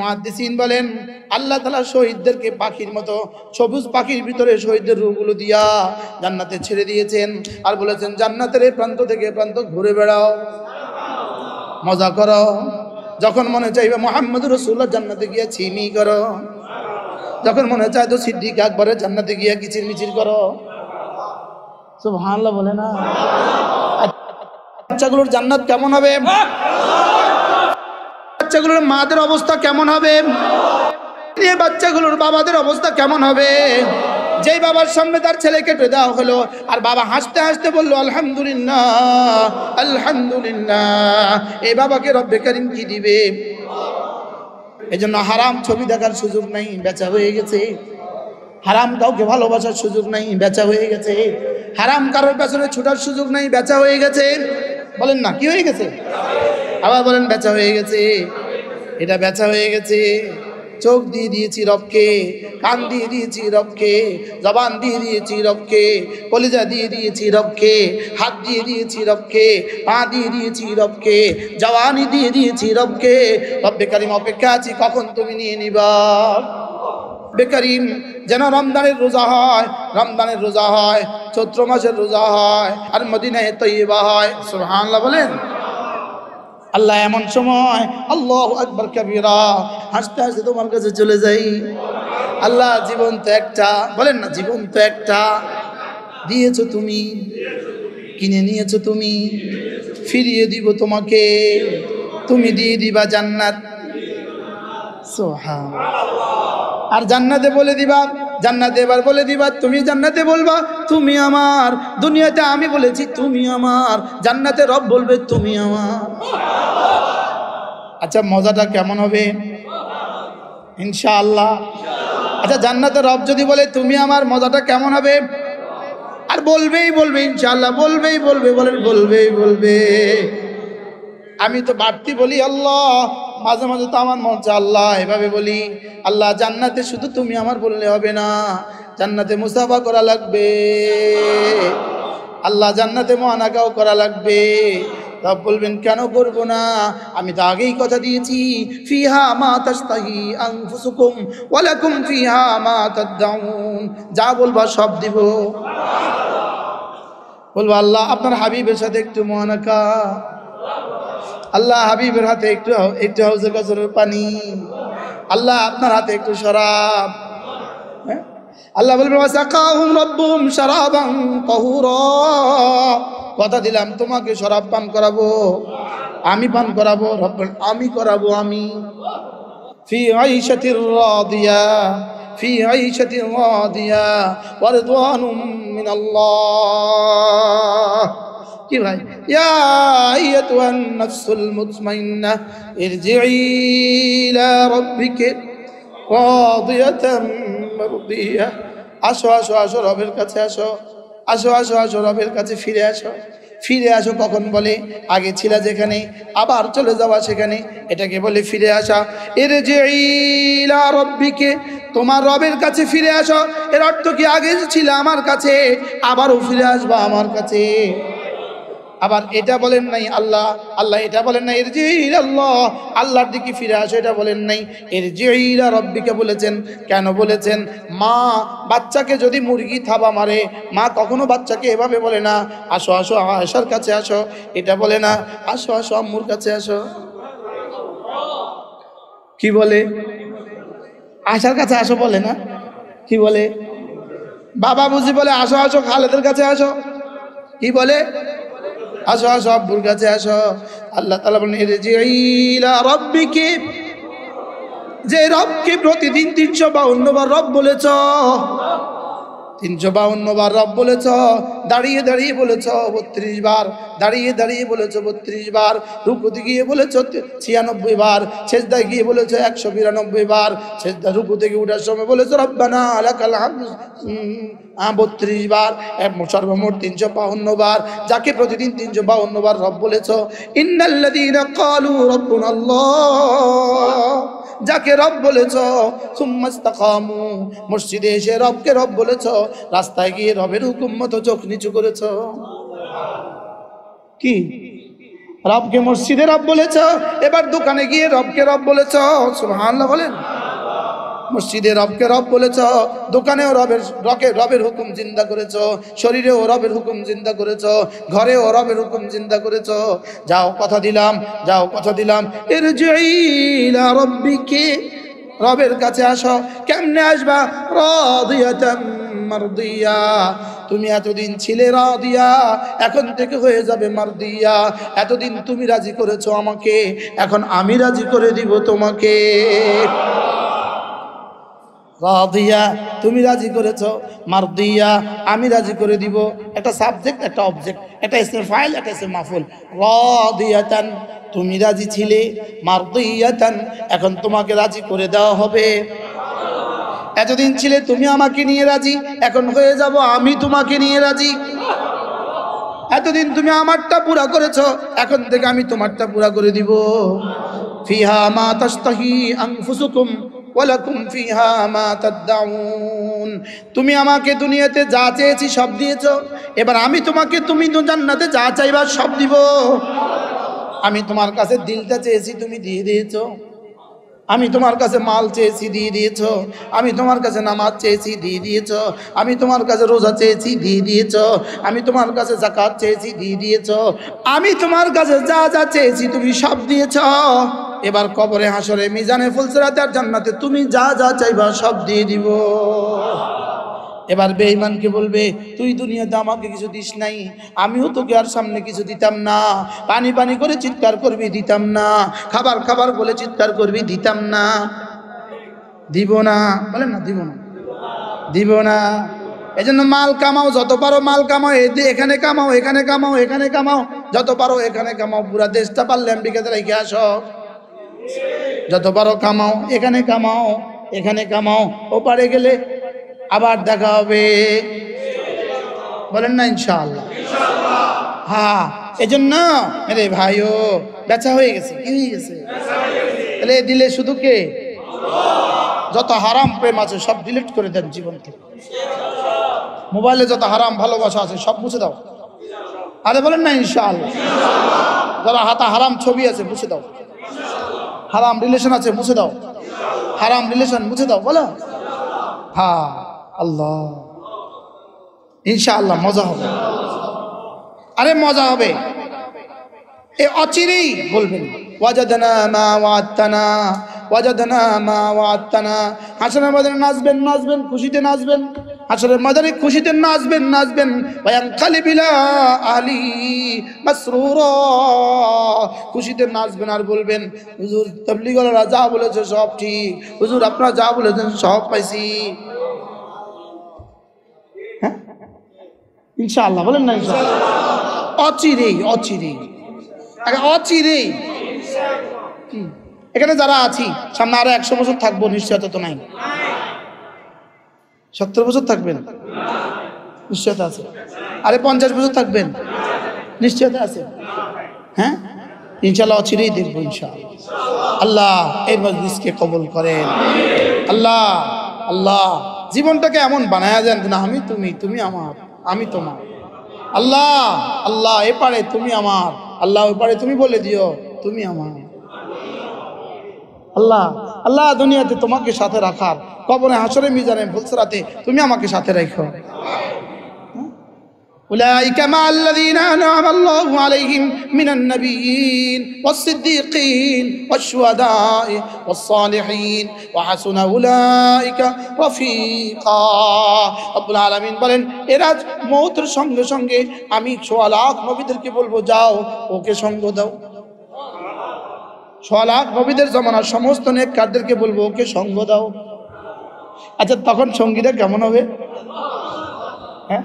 মুহাদ্দিসিন বলেন আল্লাহ তাআলা শহীদদেরকে পাখির মতো সবুজ পাখির ভিতরে শহীদদের রূহগুলো দিয়া জান্নাতে ছেড়ে দিয়েছেন আর বলেছেন জান্নাতের এই প্রান্ত থেকে প্রান্ত ঘুরে বেড়াও, মজা করো, যখন মনে চাইবে মুহাম্মদুর রাসূলুল্লাহ জান্নাতে গিয়া ছিমি করো, যখন মনে চায় তো সিদ্দিক আকবরের জান্নাতে গিয়া কিচির মিচির করো। সুবহানাল্লাহ বলে না? বাচ্চাগুলোর জান্নাত কেমন হবে? বাচ্চাগুলোর মাদের অবস্থা কেমন হবে? এই বাচ্চাগুলোর বাবাদের অবস্থা কেমন হবে? যেই বাবার সামনে তার ছেলে কেটে দেওয়া হলো আর বাবা হাসতে হাসতে বললো আলহামদুলিল্লাহ আলহামদুলিল্লাহ, এই বাবাকে রব্বে কারীম কি দিবে? এজন্য হারাম ছবি দেখার সুযোগ নাই, বেচা হয়ে গেছে। হারাম কাউকে ভালোবাসার সুযোগ নাই, বেচা হয়ে গেছে। হারাম কারোর পেছনে ছুটার সুযোগ নাই, বেচা হয়ে গেছে। বলেন না কি হয়ে গেছে? আবার বলেন বেচা হয়ে গেছে। এটা বেচা হয়ে গেছে। চোখ দিয়ে দিয়েছি রবকে, কান দিয়ে দিয়েছি রবকে, জবান দিয়ে দিয়েছি রবকে, কলিজা দিয়ে দিয়েছি রবকে, হাত দিয়ে দিয়েছি রবকে, পা দিয়ে দিয়েছি রবকে, জওয়ানি দিয়ে দিয়েছি রবকে। রব্বে কারীম অপেক্ষা আছি কখন তুমি নিয়ে নিবা। বেকারিম যেন রমজানের রোজা হয়, রমজানের রোজা হয়, চৈত্র মাসের রোজা হয়, আর মদিনায়ে তৈয়বা হয়। সুবহানাল্লাহ বলেন। আল্লাহ এমন সময় আল্লাহু আকবার কাবীরা হাসতে হাসতে তোমার কাছে চলে যাই। আল্লাহ জীবন তো একটা, বলেন না জীবন তো একটা, দিয়েছো তুমি, কিনে নিয়েছো তুমি, ফিরিয়ে দিব তোমাকে, তুমি দিয়ে দিবা জান্নাত। সুবহানাল্লাহ। আর জান্নাতে বলে দিবা, জান্নাতে এবার বলে দিবা, তুমি জান্নাতে বলবা তুমি আমার, দুনিয়াতে আমি বলেছি তুমি আমার, জান্নাতে রব বলবে তুমি আমার। আচ্ছা মজাটা কেমন হবে? ইনশাআল্লাহ। আচ্ছা জান্নাতে রব যদি বলে তুমি আমার, মজাটা কেমন হবে? আর বলবেই বলবে ইনশাআল্লাহ, বলবেই বলবে, বলেন বলবেই বলবে। আমি তো বাড়তি বলি আল্লাহ, মাঝে মাঝে তো আমার মন চায় আল্লাহ এভাবে বলি, আল্লাহ জান্নাতে শুধু তুমি আমার বললে হবে না, জান্নাতে মুসাফা করা লাগবে, আল্লাহ জান্নাতে মুআনাকাও করা লাগবে। রব বলবেন কেন করব না, আমি তো আগেই কথা দিয়েছি, ফিহা মা তাশতাহি আনফুসুকুম ওয়া লাকুম ফিহা মা তাদউন, যা বলবা সব দিব। বলবো আল্লাহ আপনার হাবিবের সাথে একটু মুআনাকা, আল্লাহ হাবিবের হাতে একটু একটু হাউজে কাউসারের পানি, আল্লাহ আপনার হাতে একটু শরাব। আল্লাহ বলবেন ওয়াসাকাহুম রাব্বুহুম শারাবান তাহুরা, কথা দিলাম তোমাকে শরাব পান করাবো, আমি পান করাবো। রব আমি করাবো, আমি। ফি আইশাতির রাদিয়া, ফি আইশাতির রাদিয়া ওয়া রিদওয়ানুম মিনাল্লাহ। কি ভাই? ইয়া আইয়াতুহান নাফসুল মুতমাইন্নাহ ইরজিই ইলা রাব্বিকা রাদিয়াতাম মারদিয়া। আসো আসো আসো রবের কাছে আসো, আসো আসো আসো রবের কাছে ফিরে আসো। ফিরে আসো কখন বলে? আগে ছিল যেখানে আবার চলে যাওয়া সেখানে, এটাকে বলে ফিরে আসা। ইরজিই ইলা রাব্বিকা, তোমার রবের কাছে ফিরে আসো। এর অর্থ কি আগে ছিল আমার কাছে, আবারও ফিরে আসবা আমার কাছে। আবার এটা বলেন নাই আল্লাহ, আল্লাহ এটা বলেন নাই ইরজিই ইলাল্লাহ, আল্লাহর দিকে ফিরে আসো এটা বলেন নাই, ইরজিই ইলা রাব্বিকা বলেছেন। কেন বলেছেন? মা বাচ্চাকে যদি মুরগি থাবা মারে, মা কখনো বাচ্চাকে এভাবে বলে না আসো আসো আয়েশার কাছে আসো, এটা বলে না আসো আসো আম্মুর কাছে আসো। কি বলে? আয়েশার কাছে আসো বলে না, কি বলে? বাবা বুঝি বলে আসো আসো খালেদের কাছে আসো, কি বলে? আসো আসো আব্বুর কাছে আসো। আল্লাহ তাআলা বলেন ইরজিই ইলা রাব্বিকি, যে রবকে প্রতিদিন 352 বার রব বলেছ, 352 বার রব বলেছ, দাঁড়িয়ে দাঁড়িয়ে বলেছ 32 বার, দাঁড়িয়ে দাঁড়িয়ে বলেছ 32 বার, রুকুতে গিয়ে বলেছ 96 বার, সেজদায় গিয়ে বলেছ 192 বার, সেজদা রুকু থেকে ওঠার সময় বলেছ রব্বানা লাকাল হামদ 32 বার, সর্বমোট 352 বার। যাকে প্রতিদিন 352 বার রব বলেছ, ইন্নাল্লাযীনা ক্বালু রাব্বুনাল্লাহ, যাকে রব বলেছ, সুম্মাস্তাকামু, মসজিদে এসে রবকে রব বলেছ, রাস্তায় গিয়ে রবের হুকুম মতো চোখ নিচু করেছ। কি রবকে মসজিদে রব বলেছ, এবার দোকানে গিয়ে রবকে রব বলেছ। সুবহানাল্লাহ বলেন। মসজিদে রবকে রব বলেছ, দোকানেও রবের হুকুম জিন্দা করেছ, শরীরেও রবের হুকুম জিন্দা করেছ, ঘরেও রবের হুকুম জিন্দা করেছ। যাও কথা দিলাম, যাও কথা দিলাম, ইরজিই ইলা রাব্বিকি, রবের কাছে আসো। কেমনে আসবা? রাদিয়াতাম মারদিয়া, তুমি এতদিন ছিলে রাদিয়া, এখন থেকে হয়ে যাবে মারদিয়া। এতদিন তুমি রাজি করেছো আমাকে, এখন আমি রাজি করে দিব তোমাকে। রাদিয়া তুমি রাজি করেছো, মারদিয়া আমি রাজি করে দিব। একটা সাবজেক্ট, একটা অবজেক্ট, একটা ইসমে ফাইল, একটা ইসমে মাফউল। রাদিয়াতান তুমি রাজি ছিলে, মারদিয়াতান এখন তোমাকে রাজি করে দেওয়া হবে। এতদিন ছিলে তুমি আমাকে নিয়ে রাজি, এখন হয়ে যাব আমি তোমাকে নিয়ে রাজি। এতদিন তুমি আমারটা পুরা করেছো, এখন থেকে আমি তোমারটা পুরা করে দিব। ফিহা মা তাশতাহি আনফুসুকুম ওয়ালাকুম ফিহা মা তাদউন, তুমি আমাকে দুনিয়াতে যা চেয়েছি সব দিয়েছো, এবার আমি তোমাকে তুমি জান্নাতে যা চাইবা সব দিব। আমি তোমার কাছে দিলটা চেয়েছি, তুমি দিয়ে দিয়েছো। আমি তোমার কাছে মাল চেয়েছি, দিয়ে দিয়েছো। আমি তোমার কাছে নামাজ চেয়েছি, দিয়ে দিয়েছো। আমি তোমার কাছে রোজা চেয়েছি, দিয়ে দিয়েছো। আমি তোমার কাছে যাকাত চেয়েছি, দিয়ে দিয়েছো। আমি তোমার কাছে যা যা চেয়েছি তুমি সব দিয়েছো। এবার কবরে, হাসরে, মিজানে, ফুলসিরাতে আর জান্নাতে তুমি যা যা চাইবা সব দিয়ে দিব। এবার বেঈমানকে বলবে, তুই দুনিয়াতে আমাকে কিছু দিস নাই, আমিও তোকে আর সামনে কিছু দিতাম না। পানি পানি করে চিৎকার করবি, দিতাম না। খাবার খাবার বলে চিৎকার করবি, দিতাম না। দিব না, বলেন না, দিব না, দিব না। এই জন্য মাল কামাও, যত পারো মাল কামাও, এখানে কামাও, এখানে কামাও, এখানে কামাও, যত পারো এখানে কামাও। পুরা দেশটা পারলে আমেরিকাতে রেখে আসো। যত পারো কামাও, এখানে কামাও, এখানে কামাও। ওপারে গেলে আবার দেখা হবে, বলেন না ইনশাআল্লাহ। হ্যাঁ, এজন্য মেরে ভাইও বেচা হয়ে গেছে। কি হয়ে গেছে? তাহলে দিলে শুধু কে? যত হারাম প্রেম আছে সব ডিলিট করে দেন জীবন থেকে। মোবাইলে যত হারাম ভালোবাসা আছে সব মুছে দাও। আরে বলেন না ইনশাআল্লাহ। যারা হাতা হারাম ছবি আছে মুছে দাও। হারাম রিলেশন আছে মুছে দাও। হারাম রিলেশন মুছে দাও, বলো। হ্যাঁ, আল্লাহ, ইনশাআল্লাহ মজা হবে। আরে মজা হবে, এ অচিরেই বলবেন ওয়াজাদনা মা ওয়া'আদতানা, ওয়াজাদনা মা ওয়া'আদতানা। হাসরের ময়দানে নাচবেন, নাচবেন, খুশিতে নাচবেন। হাসরের ময়দানে খুশিতে নাচবেন, নাচবেন। ওয়ায়ানকালিবু ইলা আহলি মাসরুরা, খুশিতে নাচবেন আর বলবেন, হুজুর তাবলীগওয়ালারা যা বলেছে সব ঠিক, হুজুর আপনারা যা বলেছেন সব পাইছি। হ্যাঁ ইনশাআল্লাহ, বলেন না ইনশাআল্লাহ। অচিরেই, অচিরেই, অচিরেই। এখানে যারা আছি সামনে আরো 100 বছর থাকবো, নিশ্চয়তা তো নাই। 70 বছর থাকবেন, নিশ্চয়তা আছে। আরে 50 বছর থাকবেন, নিশ্চয়তা আছে। হ্যাঁ ইনশাআল্লাহ, অচিরেই দেখবো ইনশাআল্লাহ। আল্লাহ এই মজলিসকে কবুল করেন। আল্লাহ, আল্লাহ জীবনটাকে এমন বানায়া দেন না, আমি তুমি, তুমি আমার, আমি তোমার। আল্লাহ, আল্লাহ এপারে তুমি আমার, আল্লাহ ওপারে তুমি বলে দিও তুমি আমার। আল্লাহ, আল্লাহ দুনিয়াতে তোমাকে সাথে রাখার, কবরে, হাসরে, মিজানে, ফুলসিরাতে তুমি আমাকে সাথে রাখো। উলাইকা মা'আল্লাযীনা আন'আমা আল্লাহু আলাইহিম মিনান নাবিয়্যিন ওয়াস-সিদ্দীকিন ওয়াশ-শুহাদা'i ওয়াস-সালিহিন ওয়া হাসুনা উলাইকা রাফীকা। রব্বুল আলামিন বলেন, এরা মওতের সঙ্গে সঙ্গে আমি 6 লাখ নবীদেরকে বলবো, যাও ওকে সঙ্গ দাও। 6 লাখ নবীদের জামানার সমস্ত নেককারদেরকে বলবো, ওকে সঙ্গ দাও। আচ্ছা তখন সঙ্গীরা কেমন হবে? হ্যাঁ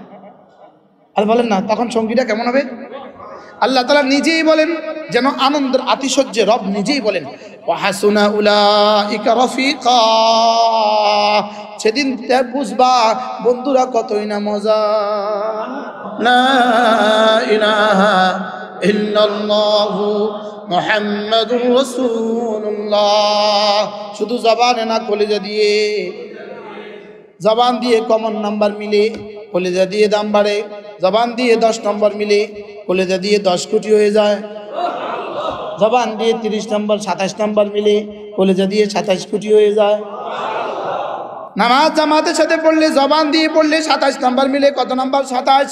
আর বলেন না, তখন সঙ্গীটা কেমন হবে? আল্লাহ তাআলা নিজেই বলেন, যেন আনন্দের আতিশয্যে রব নিজেই বলেন, ওয়া হাসুনা উলাইকা রাফীকা। সেদিন বুঝবা বন্ধুরা কতই না মজা। লা ইলাহা ইল্লাল্লাহু মুহাম্মাদুর রাসূলুল্লাহ। শুধু জবানে না, কলিজা দিয়ে। জবান দিয়ে কমন নাম্বার মিলে, কলিজা দিয়ে দাম বাড়ে। জবান দিয়ে 10 নম্বর মিলে, কলিজা দিয়ে 10 কোটি হয়ে যায়। জবান দিয়ে 30 নম্বর 27 নম্বর মিলে কলেজা দিয়ে 27 কোটি হয়ে যায়। নামাজ জামাতের সাথে পড়লে জবান দিয়ে পড়লে 27 নম্বর মিলে কত নম্বর? 27।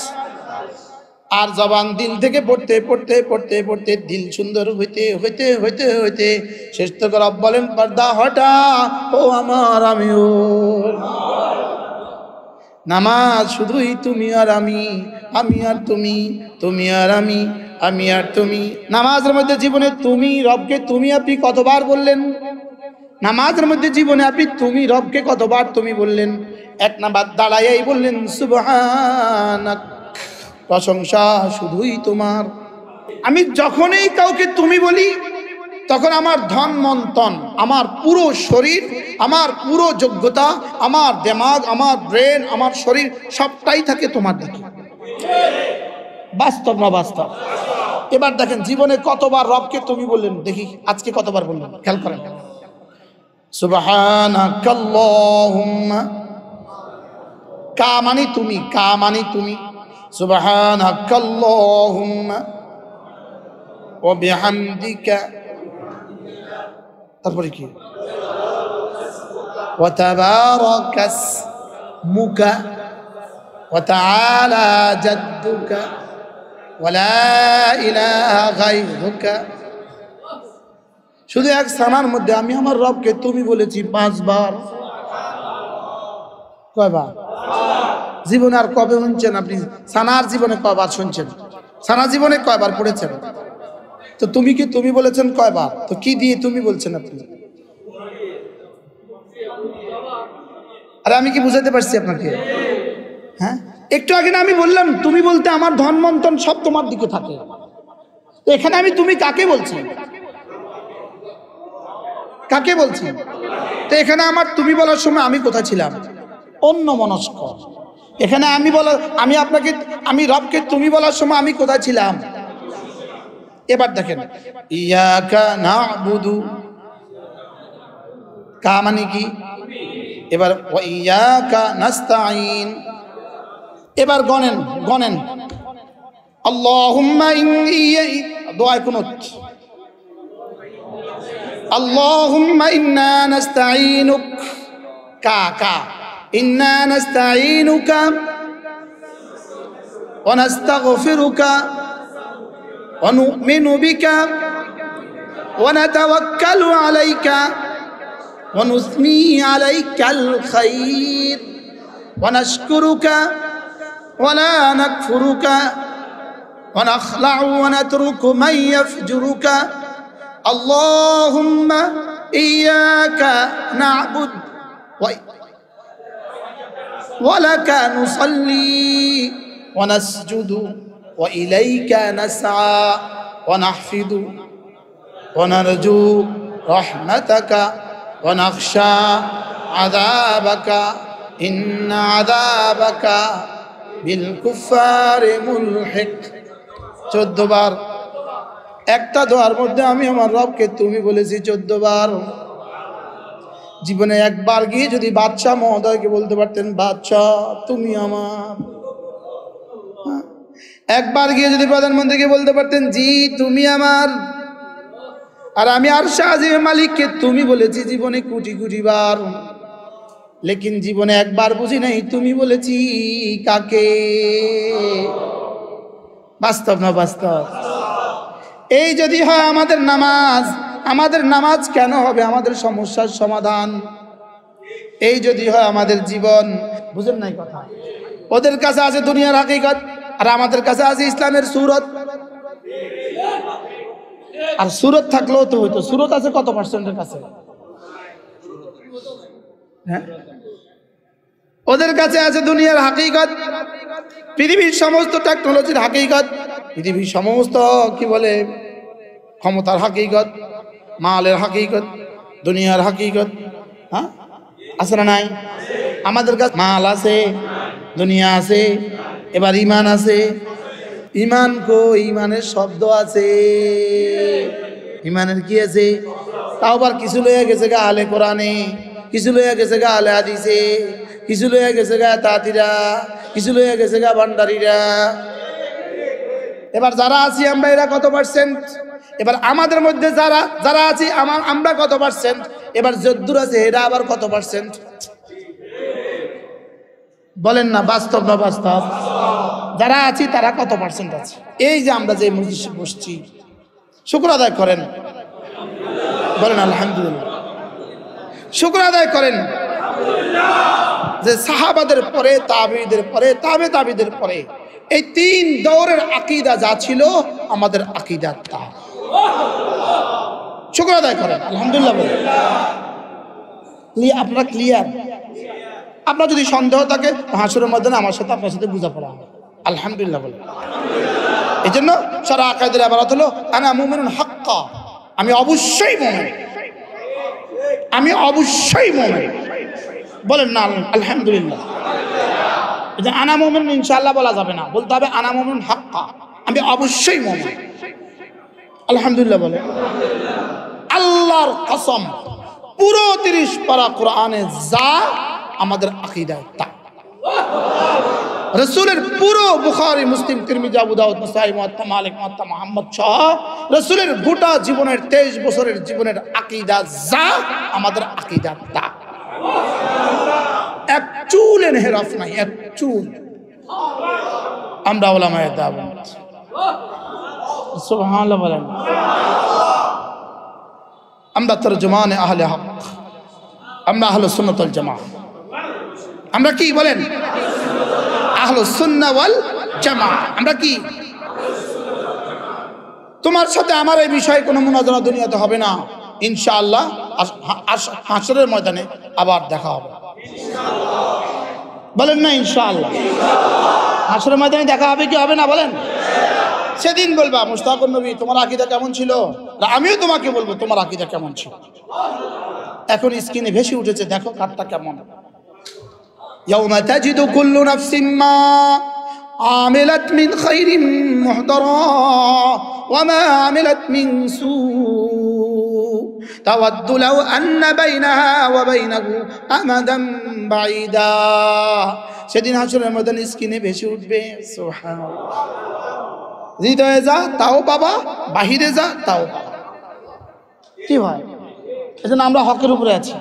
আর জবান দিল থেকে পড়তে পড়তে পড়তে পড়তে দিল সুন্দর হইতে হইতে হইতে হইতে শেষ থেকে রব বলেন পর্দা হটা ও আমার আমিও। নামাজ শুধুই তুমি আর আমি, আমি আর তুমি, তুমি আর আমি, আমি আর তুমি। নামাজের মধ্যে জীবনে তুমি রবকে তুমি আপনি কতবার বললেন? নামাজের মধ্যে জীবনে আপনি তুমি রবকে কতবার তুমি বললেন? এক নাম্বার দাঁড়াইয়াই বললেন সুবহানাক, প্রশংসা শুধুই তোমার। আমি যখনই কাউকে তুমি বলি তখন আমার ধন মন তন, আমার পুরো শরীর, আমার পুরো যোগ্যতা, আমার দিমাগ, আমার ব্রেন, আমার শরীর সবটাই থাকে তোমার দিকে। বাস্তব না বাস্তব? এবার দেখেন জীবনে কতবার রবকে তুমি বললেন দেখি, আজকে কতবার বললেন খেয়াল করেন। সুবহানাকাল্লাহুম্মা, কা মানে তুমি, কা মানে তুমি। সুবহানাকাল্লাহুম্মা ওয়া বিহামদিকা, তারপরে কি? ওয়া তাবারাকাসমুকা ওয়া তাআলা জাদ্দুকা ওয়া লা ইলাহা গায়রুকা। শুধু এক সানার মধ্যে আমি আমার রবকে তুমি বলেছি 5 বার। কয়বার? জীবনে আর কবে শুনছেন আপনি? সানার জীবনে কয়বার শুনছেন? সানা জীবনে কয়বার পড়েছেন? তো তুমি কি তুমি বলেছেন কয়বার? তো কি দিয়ে তুমি বলছেন আপনি? আরে আমি কি বুঝাতে পারছি আপনাকে? হ্যাঁ, একটু আগে না আমি বললাম তুমি বলতে আমার ধন মন্থন সব তোমার দিকে থাকে। তো এখানে আমি তুমি কাকে বলছি? কাকে বলছি? তো এখানে আমার তুমি বলার সময় আমি কোথায় ছিলাম? অন্য মনস্ক। এখানে আমি আপনাকে, আমি রবকে তুমি বলার সময় আমি কোথায় ছিলাম? এবার দেখেন ইয়াকা না'বুদু, কা মানে কি? এবার ওয়া ইয়াকা নাস্তাঈন। এবার গণেন গণেন। আল্লাহুম্মা ইন্নী, দোয়া কুনুত। আল্লাহুম্মা ইন্না নাস্তাঈনুক, কা কা, ইন্না নাস্তাঈনুকা ওয়া নাস্তাগফিরুকা ওয়া নু'মিনু বিকা ওয়া নাতাওয়াক্কালু আলাইকা ওয়া নুসনি আলাইকাল খায়র ওয়া নাশকুরুকা ওয়া লা নাকফুরুকা ওয়া নাখলা'ু ওয়া নাতরুকু মান ইয়াফজুরুকা। আল্লাহুম্মা ইয়্যাকা না'বুদু ওয়া লাকা নুসাল্লি ওয়া নাসজুদু ওয়া ইলাইকা নাসআ ওয়া নাহফিদু ওয়া নারজু রাহমাতাকা ওয়া নাখশা আযাবাকা ইন্না আযাবাকা বিল কুফারি মুলহিক। 14 বার। একটা দোয়ার মধ্যে আমি আমার রবকে তুমি বলেছি 14 বার। জীবনে একবার গিয়ে যদি বাদশাহ মহোদয়কে বলতে পারতেন বাদশাহ তুমি আমার, একবার গিয়ে যদি প্রধানমন্ত্রীকে বলতে পারতেন জি তুমি আমার, আর আমি আরশে আজিমের মালিককে তুমি বলেছি জীবনে কোটি কোটি বার, লেকিন জীবনে একবার বুঝি নাই তুমি বলেছি কাকে? বাস্তব না বাস্তব? এই যদি হয় আমাদের নামাজ, আমাদের নামাজ কেন হবে আমাদের সমস্যার সমাধান? এই যদি হয় আমাদের জীবন, বুঝেন নাই কথা? ওদের কাছে আছে দুনিয়ার হাকিকত আর আমাদের কাছে আছে ইসলামের সুরত। আর সুরত থাকলেও তো হইতো, সুরত আছে কত পার্সেন্টের কাছে? হ্যাঁ, ওদের কাছে আছে দুনিয়ার হাকিকত, পৃথিবীর সমস্ত টেকনোলজির হাকিকত, পৃথিবীর সমস্ত কি বলে ক্ষমতার হাকিকত, মালের হাকিকত, দুনিয়ার হাকিকত। হ্যাঁ, আছে না নাই? আমাদের কাছে মাল আছে, দুনিয়া আছে, এবার ইমান আছে। ইমান কো? ইমানের শব্দ আছে। ইমানের কি আছে? তাও আবার কিছু লইয়া গেছে গা আলে কোরআনে, কিছু লইয়া গেছে গা আলে হাদিসে, কিছু লইয়া গেছে গা তাঁতিরা, কিছু লইয়া গেছে গা ভান্ডারীরা। এবার যারা আছি আমরা এরা কত পার্সেন্ট? এবার আমাদের মধ্যে যারা যারা আছি আমরা কত পার্সেন্ট, এবার যদ্দুর আছে এরা আবার কত পার্সেন্ট? বলেন না, বাস্তব না বাস্তব? যারা আছি তারা কত পার্সেন্ট আছে? এই যে আমরা যে মজলিসে বসছি, শুকর আদায় করেন, বলেন আলহামদুলিল্লাহ। শুকর আদায় করেন যে সাহাবাদের পরে, তাবেঈদের পরে, তাবেঈদের পরে এই 3 দৌরের আকীদা যা ছিল আমাদের আকীদা তা। শুকর আদায় করেন আলহামদুলিল্লাহ বলেন। আপনারা ক্লিয়ার? আপনার যদি সন্দেহ থাকে হাসরের ময়দানে আমার সাথে আপনার সাথে বোঝাপড়া হবে। আলহামদুলিল্লাহ বলেন। এই জন্য সারা আকাইদের ইবারত হলো আনা মুমিনুন হাক্কা, আমি অবশ্যই মুমিন, আমি অবশ্যই মুমিন। বলেন না আলহামদুলিল্লাহ। এই যে আনা মুমিন ইনশাআল্লাহ বলা যাবে না, বলতে হবে আনা মুমিনুন হাক্কা, আমি অবশ্যই মুমিন। আলহামদুলিল্লাহ বলে। আল্লাহর কসম, পুরো 30 পারা কোরআনে যা আমাদের আকীদা তা। রাসূলের পুরো বুখারী, মুসলিম, তিরমিজি, আবু দাউদ, নাসাঈ, মুওয়াত্তা মালিক, মুওয়াত্তা মুহাম্মদ সহ রাসূলের গোটা জীবনের 23 বছরের জীবনের আকীদা যা আমাদের আকীদা তা। এক চুল ইনহিরাফ নাই, এক চুল। আমরা উলামায়ে দাওয়াত, সুবহানাল্লাহ বলেন। আমরা তরজমানে আহলে হক, আমরা আহলুস সুন্নাত ওয়াল জামাআহ। আমরা কি বলেন? আহলুস সুন্নাহ ওয়াল জামাআহ। আমরা কি? তোমার সাথে আমার এই বিষয়ে কোনো মুনাজারা দুনিয়াতে হবে না ইনশাআল্লাহ। হাসরের ময়দানে আবার দেখা হবে বলেন না ইনশাআল্লাহ। হাসরের ময়দানে দেখা হবে কি হবে না বলেন? সেদিন বলবা মুশতাকুর নবী তোমার আকীদা কেমন ছিল, আমিও তোমাকে বলবো তোমার আকীদা কেমন ছিল। এখন স্ক্রিনে ভেসে উঠেছে, দেখো কারটা কেমন। ইয়াউমা তাজিদু কুল্লু নাফসিন মা আমিলাত মিন খাইরিন মুহদারা ওয়া মা আমিলাত মিন সু তাওয়াদ্দু লাউ আন্না বাইনাহা ওয়া বাইনাহু আমাদান বাঈদা। সেদিন হাসরের ময়দানে স্ক্রিনে ভেসে উঠবে সুবহানাল্লাহ। হৃদয়ে যা তাও বাবা, বাহিরে যা তাও বাবা। কি হয়? এজন্য আমরা হকের উপরে আছি।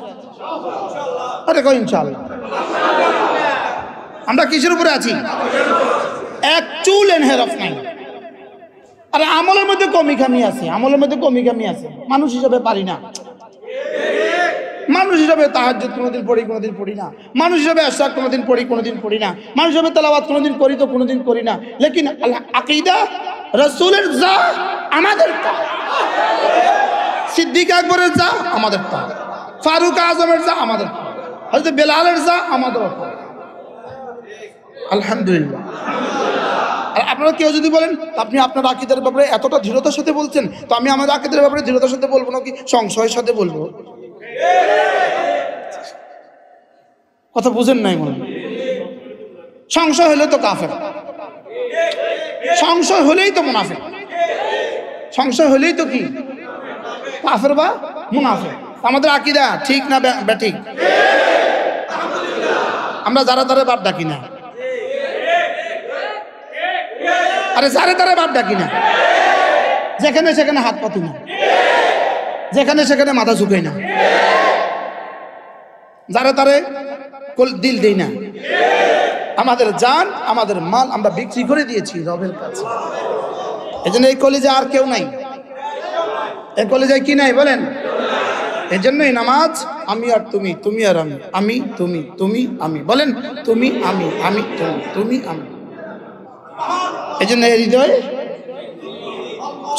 আরে কই ইনশাআল্লাহ। আমরা কিসের উপরে আছি? এক চুল ইনহিরাফ নাই। আরে আমলের মধ্যে কমি কামি আছে, আমলের মধ্যে কমি কামি আছে। মানুষ হিসাবে পারি না, মানুষ হিসাবে তাহাজ্জুদ কোনোদিন পড়ি কোনোদিন পড়ি না, মানুষ হিসাবে আশরাক কোনোদিন পড়ি কোনোদিন পড়ি না, মানুষ হিসাবে তেলাওয়াত কোনোদিন করি তো কোনোদিন করি না। লেকিন আকীদা রাসূলের যা আমাদের তা, সিদ্দিক আকবরের যা আমাদের তা, ফারুক আজমের যা আমাদের তা, হযরত বেলালের যা আমাদের তা। আলহামদুলিল্লাহ। আর আপনারা কেউ যদি বলেন আপনি আপনার আকীদার ব্যাপারে এতটা দৃঢ়তার সাথে বলছেন, তো আমি আমার আকীদার ব্যাপারে দৃঢ়তার সাথে বলবো না কি সংশয়ের সাথে বলবো? কথা বুঝেন নাই মনে? সংশয় হলে তো কাফের, সংশয় হলেই তো মুনাফিক, সংশয় হলেই তো কি কাফের বা মুনাফিক। আমাদের আকীদা ঠিক না ব্যাঠিক? আমরা যারা তারা বাপ ডাকি না, আরে যারে তারে বাপ ডাকি না, যেখানে সেখানে হাত পাতি না, যেখানে সেখানে মাথা ঝুঁকাই না, যারে তারে দিল দেই না। আমাদের জান আমাদের মাল আমরা বিক্রি করে দিয়েছি রবের কাছে। এজন্য এই কলিজা আর কেউ নাই, এই কলিজায় কি নাই বলেন? এজন্যই নামাজ আমি আর তুমি, তুমি আর আমি, আমি তুমি, তুমি আমি। বলেন তুমি আমি, আমি তুমি, তুমি আমি। এজন্য হৃদয়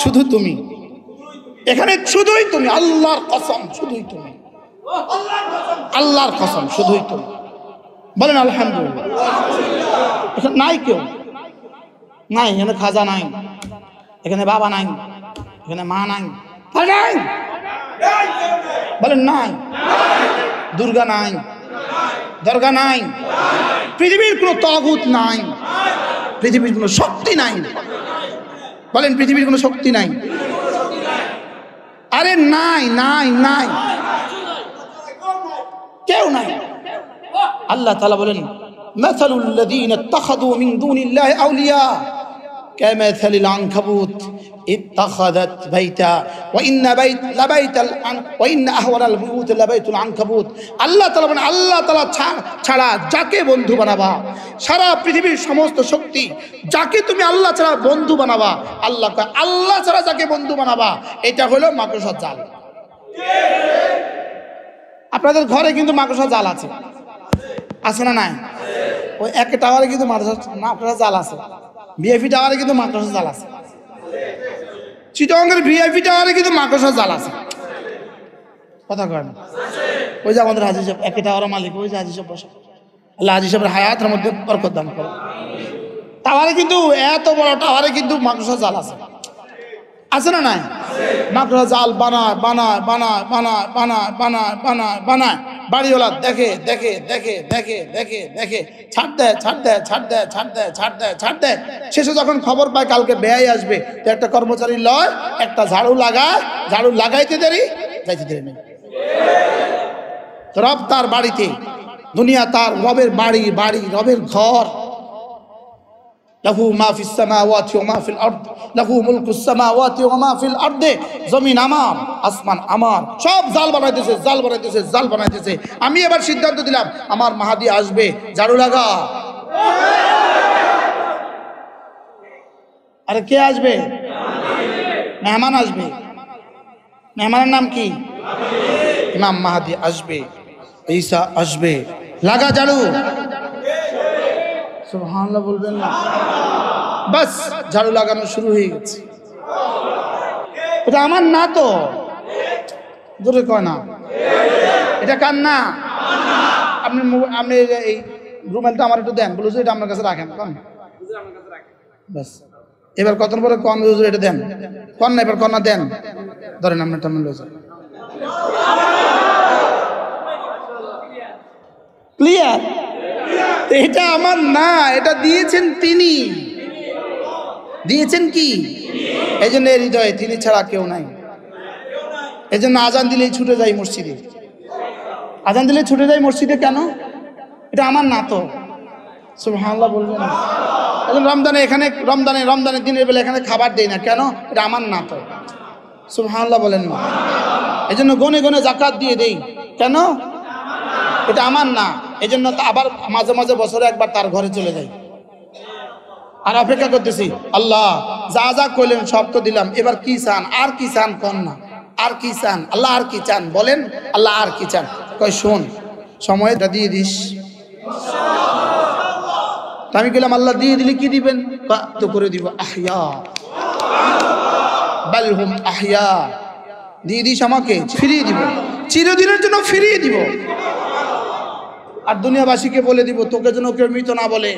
শুধু তুমি, এখানে শুধুই তুমি, আল্লাহর কসম শুধুই তুমি, আল্লাহর কসম শুধুই তুমি। বলেন আলহামদুলিল্লাহ। এখানে নাই কেউ নাই, এখানে খাজা নাই, এখানে বাবা নাই, এখানে মা নাই, নাই বলেন নাই, দুর্গা নাই, দরগা নাই, পৃথিবীর কোনো তাগুত নাই, পৃথিবীর কোনো শক্তি নাই। বলেন পৃথিবীর কোনো শক্তি নাই। আরে নাই নাই নাই, কেউ নাই। আল্লাহ তাআলা বলেন মাসালুল লাযীনা ইত্তাখাযু মিন দুনিল্লাহি আউলিয়া কামাসালিল আনকাবুত ইত্তাখাযাত বাইতা ওয়া ইন্না আহওয়ানাল বুয়ুত লাবাইতুল আনকাবুত। আল্লাহ তাআলা বলেন, আল্লাহ তাআলা ছাড়া যাকে বন্ধু বানাবা, সারা পৃথিবীর সমস্ত শক্তি যাকে তুমি আল্লাহ ছাড়া বন্ধু বানাবা, আল্লাহ ছাড়া যাকে বন্ধু বানাবা, এটা হলো মাকড়সার জাল। আপনাদের ঘরে কিন্তু মাকড়সার জাল আছে, আছে না নাই? ওই এক টাওয়ারে কিন্তু মাকড়সার জাল আছে, ভিআইপি টাওয়ারে কিন্তু মাকড়সার জাল আছে, চিটাগাংয়ের ভিআইপি টাওয়ারে কিন্তু মাকড়সার জাল আছে। কথা কয় না? ওই যে আমাদের হাজী সাহেব, এক টাওয়ারের মালিক, ওই যে হাজী সাহেব বসে, আল্লাহ হাজী সাহেবের হায়াতের মধ্যে বরকত দান করে। টাওয়ারে কিন্তু, এত বড় টাওয়ারে কিন্তু মাকড়সার জাল আছে, আছে না নাই? মাকড়সার জাল বানায় বানায় বানায় বানায় বানায় বানায় বানায় বানায়, বাড়িওয়ালা দেখে দেখে দেখে দেখে দেখে দেখে ছাড় দেয় ছাড় দেয় ছাড় দেয় ছাড় দেয় ছাড় দেয় ছাড় দেয়। শেষে যখন খবর পায় কালকে বেয়াই আসবে, তো একটা কর্মচারী লয়, একটা ঝাড়ু লাগায়, ঝাড়ু লাগাইতে দেরি, যাইতে দেরি নেই। রব তার বাড়িতে, দুনিয়া তার, রবের বাড়ি, বাড়ি রবের ঘর। লাহু মা ফিস সামাওয়াতি ওয়া মা ফিল আরদ, লাহু মুলকুস সামাওয়াতি ওয়া মা ফিল আরদ। জমিন আমার, আসমান আমার, সব জাল বানাইতেছে, জাল বানাইতেছে, জাল বানাইতেছে। আমি এবার সিদ্ধান্ত দিলাম, আমার মাহাদি আসবে, ঝাড়ু লাগা। আরে কে আসবে? মেহমান আসবে। মেহমানের নাম কি? ইমাম মাহাদি আসবে, ঈসা আসবে, লাগা ঝাড়ু। সুবহানাল্লাহ বলবেন না? বাস ঝাড়ু লাগানো শুরু হয়ে গেছে। এটা আমার না তো, দূরে কয় না, এটা কার না? আপনি এই রুমালটা আমার একটু দেন, বলুন এটা আপনার কাছে রাখেন, কন বাস। এবার কত পরে কন হুজুর এটা দেন, কন না, এবার কন না দেন, ধরেন আপনার টামন লয়ে ক্লিয়ার। এটা আমার না, এটা দিয়েছেন তিনি। দিয়েছেন কি? এই জন্য হৃদয়ে তিনি ছাড়া কেউ নাই। এই জন্য আজান দিলেই ছুটে যাই মসজিদে, আজান দিলে ছুটে যাই মসজিদে। কেন? এটা আমার না তো। সুবহানাল্লাহ বলবেন না? রমজানে এখানে, রমজানের দিনের বেলা এখানে খাবার দেই না, কেন? এটা আমার না তো। সুবহানাল্লাহ বলেন না? এই জন্য গনে গনে যাকাত দিয়ে দেই, কেন? এটা আমার না। এই জন্য আবার মাঝে মাঝে বছরে একবার তার ঘরে চলে যাই, আর অপেক্ষা করতেছি, আল্লাহ যা যা কইলেন সব তো দিলাম, এবার কি চান? আর কি চান? কন না, আর কি চান? আল্লাহ আর কি চান বলেন? আল্লাহ আর কি চান? কয় শোন, সময়টা দিয়ে দিস। আমি বললাম আল্লাহ দিয়ে দিলে কি দিবেন? তো করে দিব, আহইয়া বাল হুম আহইয়া, দিয়ে দিস আমাকে, ফিরিয়ে দিব, চিরদিনের জন্য ফিরিয়ে দিব। আর দুনিয়াবাসীকে বলে দিব তোকে যেন কেউ মৃত না বলে,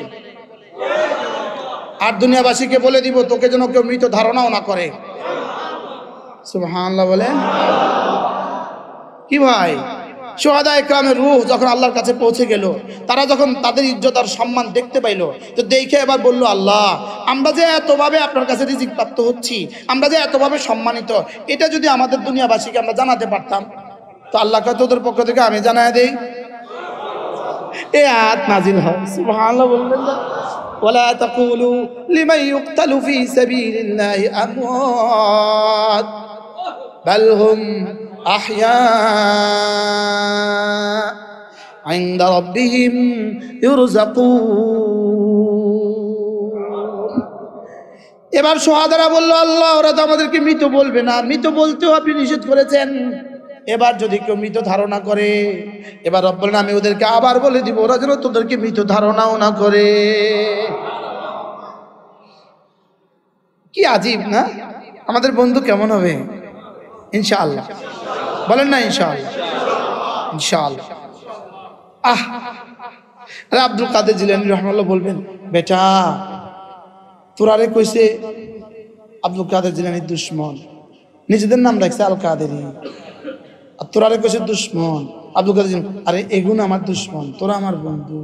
আর দুনিয়াবাসীকে বলে দিব তোকে যেন কেউ মৃত ধারণাও না করে। সুবহানাল্লাহ বলেন। কি ভাই, শুহাদা ইকরামের রূহ যখন আল্লাহর কাছে পৌঁছে গেল, তারা যখন তাদের ইজ্জত আর সম্মান দেখতে পাইলো, তো দেখে এবার বলল, আল্লাহ আমরা যে এতভাবে আপনার কাছে রিজিক প্রাপ্ত হচ্ছি, আমরা যে এতভাবে সম্মানিত, এটা যদি আমাদের দুনিয়াবাসীকে আমরা জানাতে পারতাম। তো আল্লাহ কয় তোদের পক্ষ থেকে আমি জানায় দেই। এ আয়াত নাজিল হয়। সুবহানাল্লাহ বললেন না? ওয়ালা তাকুলু লিমান ইউকতালু ফি সাবিলিল্লাহি আমওয়াত বাল হুম আহইয়া ইনদা রাব্বিহিম ইরযাকুন। এবার শুহাদারা বলল, আল্লাহ ওরা তো আমাদেরকে মৃত বলবে না, মৃত বলতেও আপনি নিষেধ করেছেন, এবার যদি কেউ মৃত ধারণা করে, এবার রব বলেন আমি ওদেরকে আবার বলে দিব, ওরা যেন তোদেরকে মৃত ধারণাও না করে। কি আজীব না? আমাদের বন্ধু কেমন হবে? ইনশাআল্লাহ বলেন না? ইনশাআল্লাহ, ইনশাআল্লাহ। আরে আব্দুল কাদের জিলানী রাহমাতুল্লাহ বলবেন, বেটা তোরারে কইছে আব্দুল কাদের জিলানীর দুশ্মন, নিজেদের নাম রাখছে আল কাদেরী, আর তোরারে কইছে দুশ্মন আব্দুল কাদের জিলানী। আরে এগুন আমার দুশ্মন, তোরা আমার বন্ধু।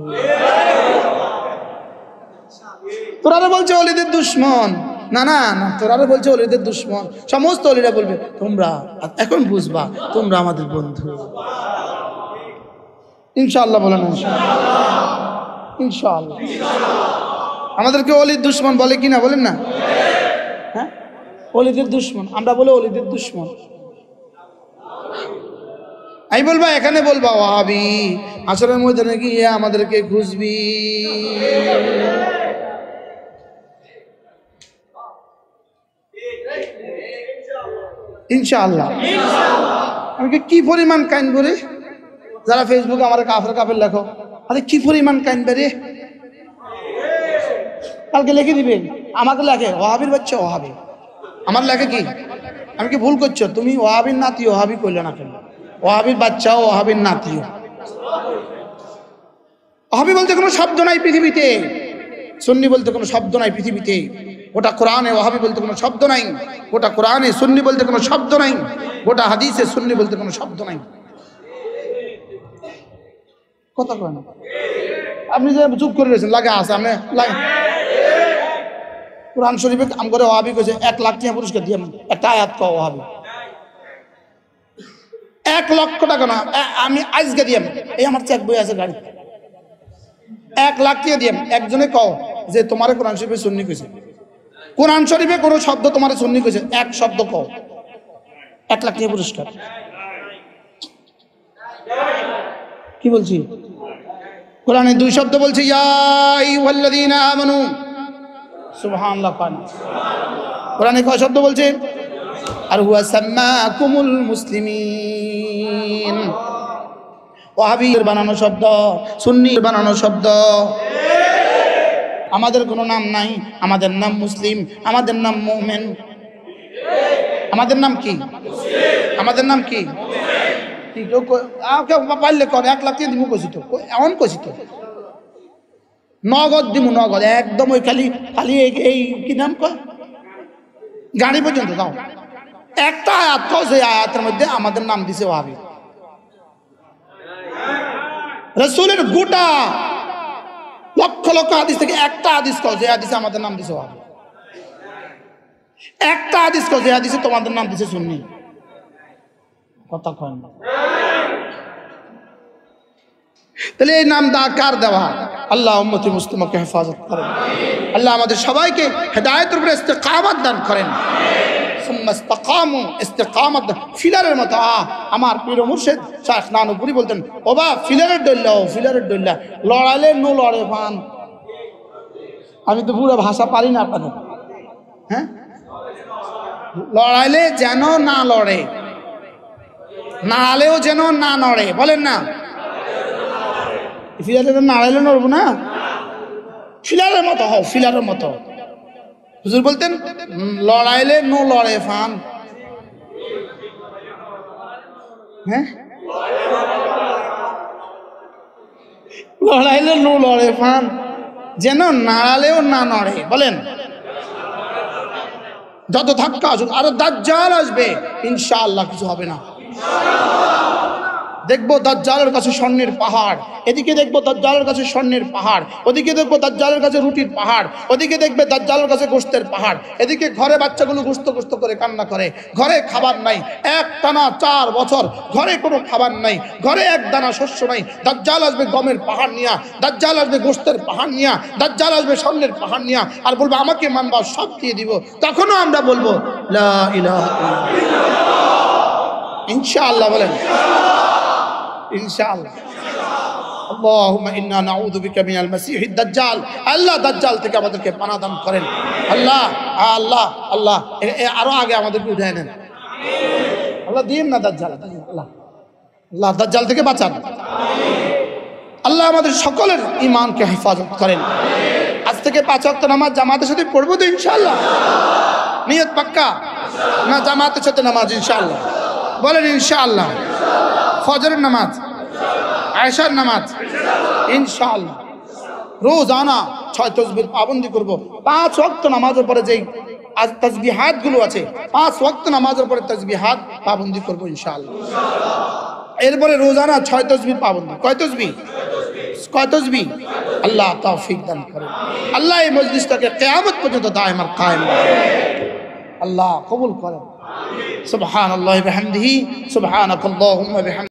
তোরারে বলছে ওলিদের দুশ্মন, না না না, তোরারে বলছে ওলিদের দুশ্মন, সমস্ত ওলিরা বলবে তোমরা, এখন বুঝবা তোমরা আমাদের বন্ধু। ইনশাআল্লাহ বলেন, ইনশাআল্লাহ, ইনশাআল্লাহ। আমাদেরকে অলির দুশ্মন বলে কিনা বলেন না? হ্যাঁ, অলিদের দুশ্মন আমরা বলে অলিদের দুশ্মন। আমি বলবা এখানে বলবা ওয়াহাবি, আসরের ময়দানে গিয়ে আমাদেরকে খুঁজবি। ইনশাআল্লাহ। আমাকে কি পরিমাণ কাইনব রে যারা ফেসবুকে আমার কাফের কাফের লেখো, আরে কি পরিমাণ কাইনবে রে। কালকে লিখে দিবে, আমাকে লেখে ওয়াহাবির বাচ্চা ওয়াহাবি, আমার লেখে কি আমি কি ভুল করছো? তুমি ওয়াহাবির নাতি ওয়াহাবি কইলে না কেন? ওয়াহাবির বাচ্চাও ওয়াহাবির নাতিও। ওয়াহাবি বলতে কোনো শব্দ নাই পৃথিবীতে, সুন্নি বলতে কোনো শব্দ নাই পৃথিবীতে। গোটা কোরআনে ওয়াহাবি বলতে কোনো শব্দ নাই, গোটা কোরআনে সুন্নি বলতে কোনো শব্দ নাই, গোটা হাদিসে সুন্নি বলতে কোনো শব্দ নাই। কথা কয় না আপনি যে চুপ করে রয়েছেন, লাগে আছে আপনি লাগে। কোরআন শরীফে কাম করে ওয়াহাবি কইছে 1 লাখ টাকা পুরস্কার দিয়ে একটা আয়াত কও ওয়াহাবি 1 লক্ষ টাকা না, আমি আজকে দিয়াম, এই আমার চেক বই আছে গাড়ি, 1 লাখ টাকা দিয়াম। একজনে কও যে তোমারে কোরআন শরীফে সুন্নি কইছে, কোরআন শরীফে কোনো শব্দ তোমারে সুন্নি কইছে, এক শব্দ কও, 1 লাখ টাকা পুরস্কার। কি বলছি? কোরআনে 2 শব্দ বলছে, ইয়া আইয়ুহাল্লাযীনা আমানু, সুবহানাল্লাহ। কোরআনে কয় শব্দ বলছে? আর হুয়া সাম্মাকুমুল মুসলিমিন। ওয়াহাবির বানানো শব্দ, সুন্নির বানানো শব্দ। আমাদের কোনো নাম নাই, আমাদের নাম মুসলিম, আমাদের নাম মুমিন। আমাদের নাম কি? আমাদের নাম কি? পারলে কর, 1 লাখ দিব কইছি তো, এমন কইছি তো, নগদ দিব, নগদ একদম। ওই খালি খালি এই কি নাম কয় গাড়ি পর্যন্ত দাও। একটা আয়াত কও, সেই আয়াতের মধ্যে আমাদের নাম দিছে ওয়াহাবি। রাসূলের গোটা লক্ষ লক্ষ হাদিস থেকে একটা হাদিস কও যে হাদিসে আমাদের নাম দিছে ওয়াহাবি। একটা হাদিস কও যে হাদিসে তোমাদের নাম দিছে সুন্নি। কথা কয় না। তাহলে এই নাম দা কার দেওয়া? আল্লাহ উম্মতি মুসলিমাকে হেফাজত করেন, আল্লাহ আমাদের সবাইকে হেদায়েতের উপরে ইস্তেকামত দান করেন। সুম্মা ইসতাকামু, ইস্তেকামত ফিলারের মতো। আমার পীর মুর্শিদ শাইখ নানুপুরি বলতেন, ওবা ফিলারের ডল্লা, ও ফিলারের ডল্লা, লড়াইলে নো লড়ে পান। আমি তো পুরো ভাষা পারি না আপনাদের। হ্যাঁ, লড়াইলে যেন না লড়ে, নাড়ালেও যেন না নড়ে, বলেন না। ফিলারের নাড়াইলে নড়বো না, ফিলারের মতো হও, ফিলারের মতো। হুজুর বলতেন লড়াইলে নো লড়ে ফান। হ্যাঁ, লড়াইলে নো লড়ে ফান, যেন নাড়ালেও না নড়ে, বলেন। যত ধাক্কা আসুক, আরো দাজ্জাল আসবে, ইনশাআল্লাহ কিছু হবে না। দেখবো দাজ্জালের কাছে স্বর্ণের পাহাড়, এদিকে দেখবো দাজ্জালের কাছে স্বর্ণের পাহাড়, ওদিকে দেখবো দাজ্জালের কাছে রুটির পাহাড়, ওদিকে দেখবে দাজ্জালের কাছে গোশতের পাহাড়। এদিকে ঘরে বাচ্চাগুলো গোশত গোশত করে কান্না করে, ঘরে খাবার নাই, একটানা 4 বছর ঘরে কোনো খাবার নাই, ঘরে এক দানা শস্য নাই। দাজ্জাল আসবে গমের পাহাড় নিয়া, দাজ্জাল আসবে গোশতের পাহাড় নিয়া, দাজ্জাল আসবে স্বর্ণের পাহাড় নিয়া, আর বলবো আমাকে মানবা, সব দিয়ে দিব। তখনও আমরা বলবো লা ইলাহা ইল্লাল্লাহ, ইনশাআল্লাহ। বলেন ইনশাআল্লাহ। আল্লাহুম্মা ইন্না নাউযু বিকা মিনাল মাসিহিদ দাজ্জাল। আল্লাহ দাজ্জাল থেকে আমাদেরকে পানাহ দান করেন। আল্লাহ আল্লাহ আল্লাহ, আরো আগে আমাদেরকে উঠায় নেন আল্লাহ, দিন না দাজ্জাল। আল্লাহ আল্লাহ দাজ্জাল থেকে বাঁচান। আল্লাহ আমাদের সকলের ঈমানকে হেফাজত করেন। আজ থেকে 5 ওয়াক্ত নামাজ জামাতের সাথে পড়বো তো ইনশাআল্লাহ? নিয়ত পাক্কা না? জামাতের সাথে নামাজ ইনশাআল্লাহ, বলেন ইনশাআল্লাহ। ফজরের নামাজ, আয়েশার নামাজ ইনশাআল্লাহ। রোজানা 6 তাসবিহ পাবন্দি করব। 5 ওয়াক্ত নামাজের পরে যেই আজ তাসবিহাত গুলো আছে, 5 ওয়াক্ত নামাজের পরে তাসবিহাত পাবন্দি করব ইনশাআল্লাহ। এরপরে রোজানা 6 তাসবিহ পাবন্দি। কয় তাসবিহ? কয় তাসবিহ? আল্লাহ তৌফিক দান করেন। আল্লাহ এই মজলিসটাকে কিয়ামত পর্যন্ত দায়েম আর কায়েম রাখেন। আল্লাহ কবুল করেন। সুবহানাল্লাহি ওয়া বিহামদিহি, সুবহানাকাল্লাহুম্মা বিহামদিকা।